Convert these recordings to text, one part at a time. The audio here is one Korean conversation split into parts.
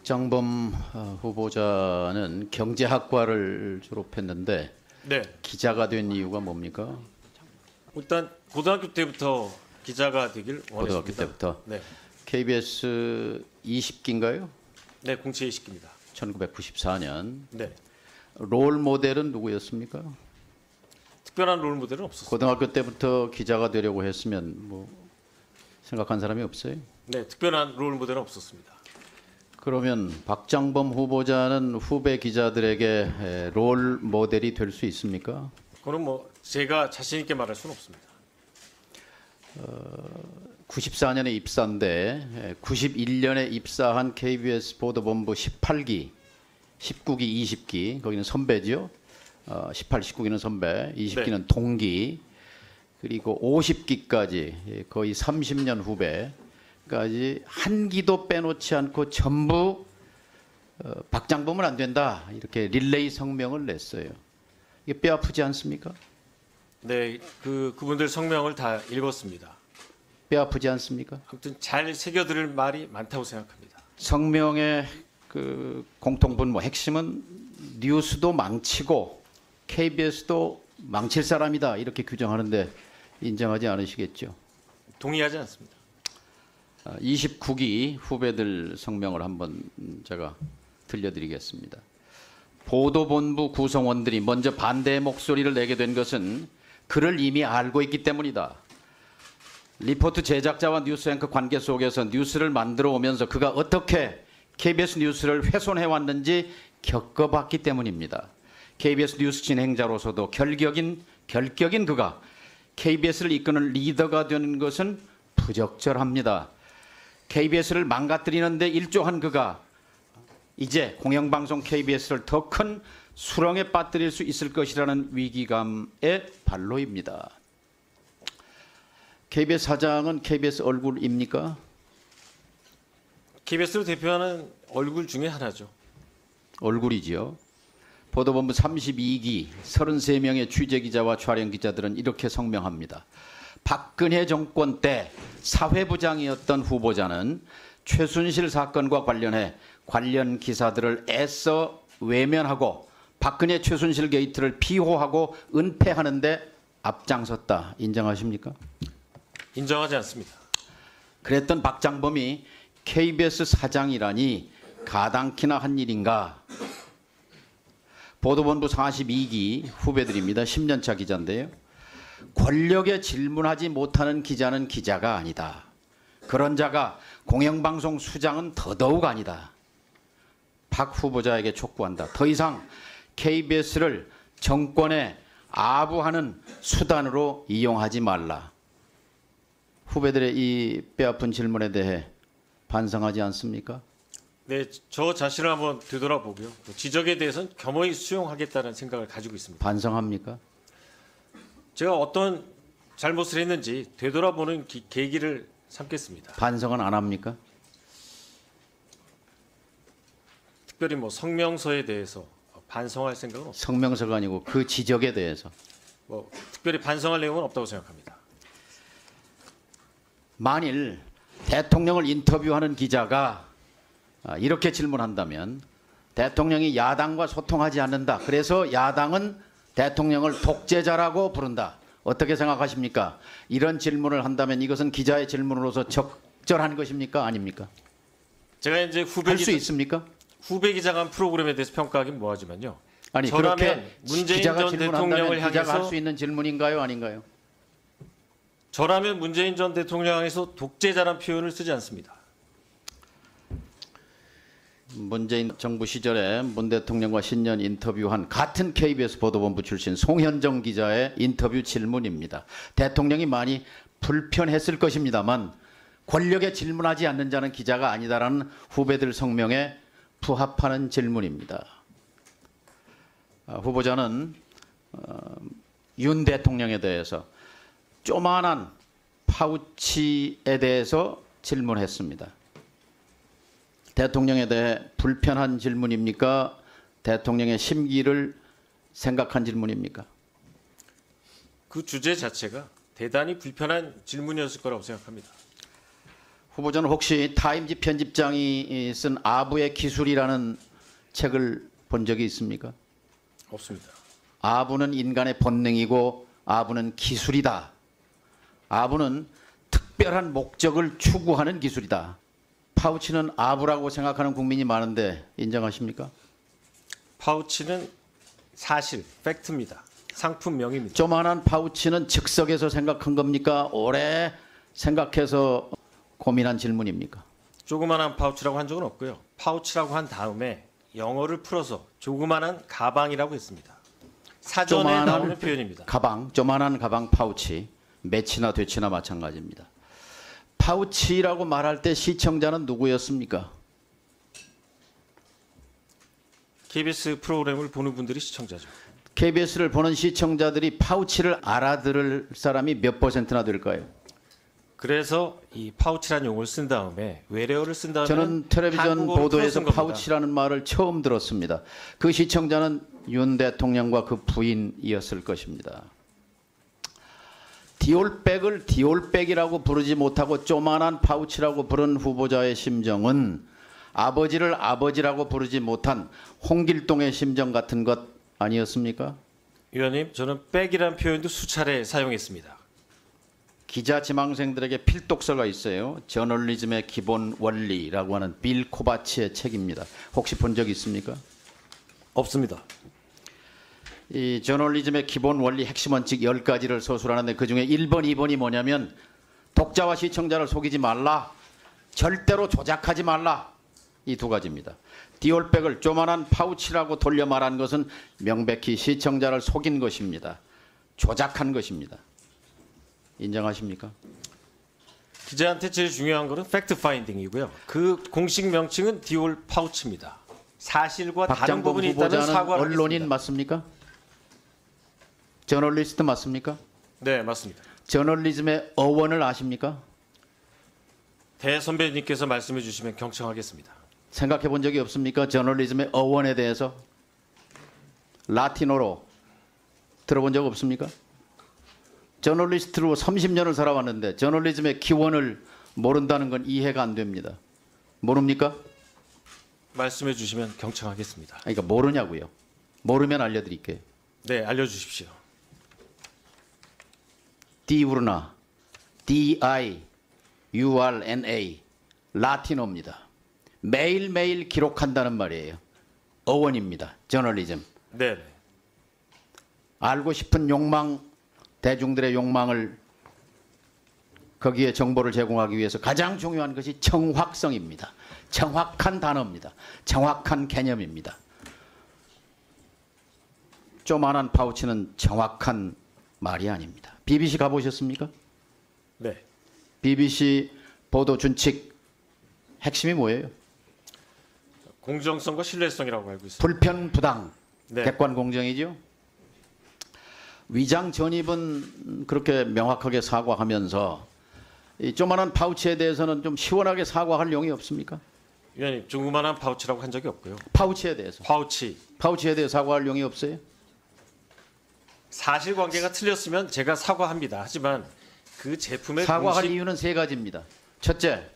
박장범 후보자는 경제학과를 졸업했는데 네, 기자가 된 이유가 뭡니까? 일단 고등학교 때부터 기자가 되길 원했습니다. 고등학교 때부터. 네, KBS 20기인가요? 네, 공채 20기입니다. 1994년. 네, 롤 모델은 누구였습니까? 특별한 롤 모델은 없었습니다. 고등학교 때부터 기자가 되려고 했으면 뭐 생각한 사람이 없어요? 네, 특별한 롤 모델은 없었습니다. 그러면 박장범 후보자는 후배 기자들에게 롤 모델이 될 수 있습니까? 그건 뭐 제가 자신 있게 말할 수는 없습니다. 94년에 입사인데 91년에 입사한 KBS 보도본부 18기, 19기, 20기 거기는 선배죠. 18, 19기는 선배, 20기는 동기, 그리고 50기까지 거의 30년 후배까지 한 기도 빼놓지 않고 전부 박장범은 안 된다 이렇게 릴레이 성명을 냈어요. 이게 뼈 아프지 않습니까? 네, 그분들 성명을 다 읽었습니다. 뼈 아프지 않습니까? 아무튼 잘 새겨들을 말이 많다고 생각합니다. 성명의 그 공통분모 핵심은 뉴스도 망치고 KBS도 망칠 사람이다 이렇게 규정하는데 인정하지 않으시겠죠? 동의하지 않습니다. 29기 후배들 성명을 한번 제가 들려드리겠습니다. 보도본부 구성원들이 먼저 반대의 목소리를 내게 된 것은 그를 이미 알고 있기 때문이다. 리포트 제작자와 뉴스 앵커 관계 속에서 뉴스를 만들어 오면서 그가 어떻게 KBS 뉴스를 훼손해왔는지 겪어봤기 때문입니다. KBS 뉴스 진행자로서도 결격인 그가 KBS를 이끄는 리더가 되는 것은 부적절합니다. KBS를 망가뜨리는데 일조한 그가 이제 공영방송 KBS를 더 큰 수렁에 빠뜨릴 수 있을 것이라는 위기감의 발로입니다. KBS 사장은 KBS 얼굴입니까? KBS를 대표하는 얼굴 중에 하나죠. 얼굴이지요. 보도본부 32기 33명의 취재기자와 촬영기자들은 이렇게 성명합니다. 박근혜 정권 때 사회부장이었던 후보자는 최순실 사건과 관련해 관련 기사들을 애써 외면하고 박근혜 최순실 게이트를 비호하고 은폐하는 데 앞장섰다. 인정하십니까? 인정하지 않습니다. 그랬던 박장범이 KBS 사장이라니 가당키나 한 일인가? 보도본부 42기 후배들입니다. 10년차 기자인데요. 권력에 질문하지 못하는 기자는 기자가 아니다. 그런 자가 공영방송 수장은 더더욱 아니다. 박 후보자에게 촉구한다. 더 이상 KBS를 정권에 아부하는 수단으로 이용하지 말라. 후배들의 이 뼈아픈 질문에 대해 반성하지 않습니까? 네, 저 자신을 한번 되돌아보고요. 지적에 대해서는 겸허히 수용하겠다는 생각을 가지고 있습니다. 반성합니까? 제가 어떤 잘못을 했는지 되돌아보는 계기를 삼겠습니다. 반성은 안 합니까? 특별히 뭐 성명서에 대해서 반성할 생각은 없습니다. 성명서가 아니고 그 지적에 대해서. 뭐 특별히 반성할 내용은 없다고 생각합니다. 만일 대통령을 인터뷰하는 기자가 이렇게 질문한다면 대통령이 야당과 소통하지 않는다. 그래서 야당은 대통령을 독재자라고 부른다. 어떻게 생각하십니까? 이런 질문을 한다면 이것은 기자의 질문으로서 적절한 것입니까? 아닙니까? 제가 이제 할 수 있습니까? 후배 기자가 한 프로그램에 대해서 평가하긴 뭐하지만요. 아니 저라면 그렇게 문재인 기자가 전 질문한다면 대통령을 기자가 할 향해서 수 있는 질문인가요? 아닌가요? 저라면 문재인 전 대통령 향해서 독재자란 표현을 쓰지 않습니다. 문재인 정부 시절에 문 대통령과 신년 인터뷰한 같은 KBS 보도본부 출신 송현정 기자의 인터뷰 질문입니다. 대통령이 많이 불편했을 것입니다만 권력에 질문하지 않는 자는 기자가 아니다라는 후배들 성명에 부합하는 질문입니다. 후보자는 윤 대통령에 대해서 조만한 파우치에 대해서 질문했습니다. 대통령에 대해 불편한 질문입니까? 대통령의 심기를 생각한 질문입니까? 그 주제 자체가 대단히 불편한 질문이었을 거라고 생각합니다. 후보자는 혹시 타임지 편집장이 쓴 아부의 기술이라는 책을 본 적이 있습니까? 없습니다. 아부는 인간의 본능이고 아부는 기술이다. 아부는 특별한 목적을 추구하는 기술이다. 파우치는 아부라고 생각하는 국민이 많은데 인정하십니까? 파우치는 사실, 팩트입니다. 상품명입니다. 조만한 파우치는 즉석에서 생각한 겁니까? 오래 생각해서 고민한 질문입니까? 조그만한 파우치라고 한 적은 없고요. 파우치라고 한 다음에 영어를 풀어서 조그만한 가방이라고 했습니다. 사전에 조만한 나오는 표현입니다. 가방, 조만한 가방 파우치, 매치나 되치나 마찬가지입니다. 파우치라고 말할 때 시청자는 누구였습니까? KBS 프로그램을 보는 분들이 시청자죠. KBS를 보는 시청자들이 파우치를 알아들을 사람이 몇 %나 될까요? 그래서 이 파우치라는 용어를 쓴 다음에 외래어를 쓴 다음에 저는 텔레비전 보도에서 파우치라는 말을 처음 들었습니다. 그 시청자는 윤 대통령과 그 부인이었을 것입니다. 디올백을 디올백이라고 부르지 못하고 조만한 파우치라고 부른 후보자의 심정은 아버지를 아버지라고 부르지 못한 홍길동의 심정 같은 것 아니었습니까? 위원님, 저는 백이라는 표현도 수차례 사용했습니다. 기자 지망생들에게 필독서가 있어요. 저널리즘의 기본 원리라고 하는 빌 코바치의 책입니다. 혹시 본 적 있습니까? 없습니다. 이 저널리즘의 기본 원리 핵심 원칙 10가지를 서술하는데 그중에 1번, 2번이 뭐냐면 독자와 시청자를 속이지 말라. 절대로 조작하지 말라. 이 두 가지입니다. 디올백을 조만한 파우치라고 돌려 말한 것은 명백히 시청자를 속인 것입니다. 조작한 것입니다. 인정하십니까? 기자한테 제일 중요한 것은 팩트 파인딩이고요. 그 공식 명칭은 디올 파우치입니다. 사실과 다른 박장범 부분이 있다면 후보자는 사과를 언론인 하겠습니다. 맞습니까? 저널리스트 맞습니까? 네, 맞습니다. 저널리즘의 어원을 아십니까? 대선배님께서 말씀해 주시면 경청하겠습니다. 생각해 본 적이 없습니까? 저널리즘의 어원에 대해서 라틴어로 들어본 적 없습니까? 저널리스트로 30년을 살아왔는데 저널리즘의 기원을 모른다는 건 이해가 안 됩니다. 모릅니까? 말씀해 주시면 경청하겠습니다. 그러니까 모르냐고요. 모르면 알려드릴게요. 네, 알려주십시오. 디우르나, D-I-U-R-N-A, 라틴어입니다. 매일매일 기록한다는 말이에요. 어원입니다. 저널리즘. 네, 네. 알고 싶은 욕망, 대중들의 욕망을 거기에 정보를 제공하기 위해서 가장 중요한 것이 정확성입니다. 정확한 단어입니다. 정확한 개념입니다. 조만한 파우치는 정확한 말이 아닙니다. BBC 가보셨습니까? 네. BBC 보도 준칙 핵심이 뭐예요? 공정성과 신뢰성이라고 알고 있습니다. 불편, 부당, 네. 객관 공정이죠. 위장 전입은 그렇게 명확하게 사과하면서 이 조만한 파우치에 대해서는 좀 시원하게 사과할 용이 없습니까? 위원님, 조그만한 파우치라고 한 적이 없고요. 파우치에 대해서. 파우치에 대해서 사과할 용이 없어요? 사실관계가 틀렸으면 제가 사과합니다. 하지만 그 제품의 사과할 공식 이유는 세 가지입니다. 첫째,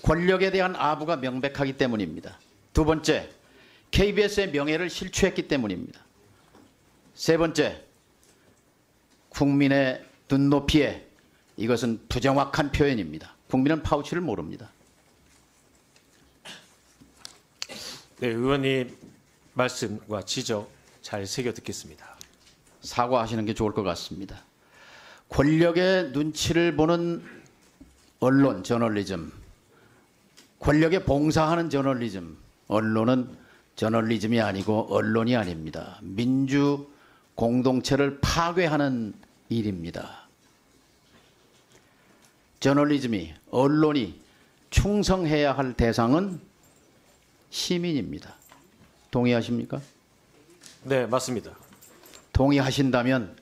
권력에 대한 아부가 명백하기 때문입니다. 두 번째, KBS의 명예를 실추했기 때문입니다. 세 번째, 국민의 눈높이에 이것은 부정확한 표현입니다. 국민은 파우치를 모릅니다. 네, 의원님 말씀과 지적 잘 새겨 듣겠습니다. 사과하시는 게 좋을 것 같습니다. 권력의 눈치를 보는 언론, 저널리즘, 권력에 봉사하는 저널리즘, 언론은 저널리즘이 아니고 언론이 아닙니다. 민주 공동체를 파괴하는 일입니다. 저널리즘이, 언론이 충성해야 할 대상은 시민입니다. 동의하십니까? 네, 맞습니다. 동의하신다면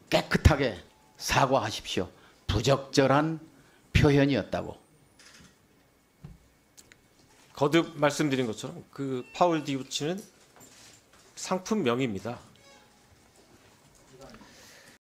깨끗하게 사과하십시오. 부적절한 표현이었다고. 거듭 말씀드린 것처럼 그 파울 디우치는 상품명입니다.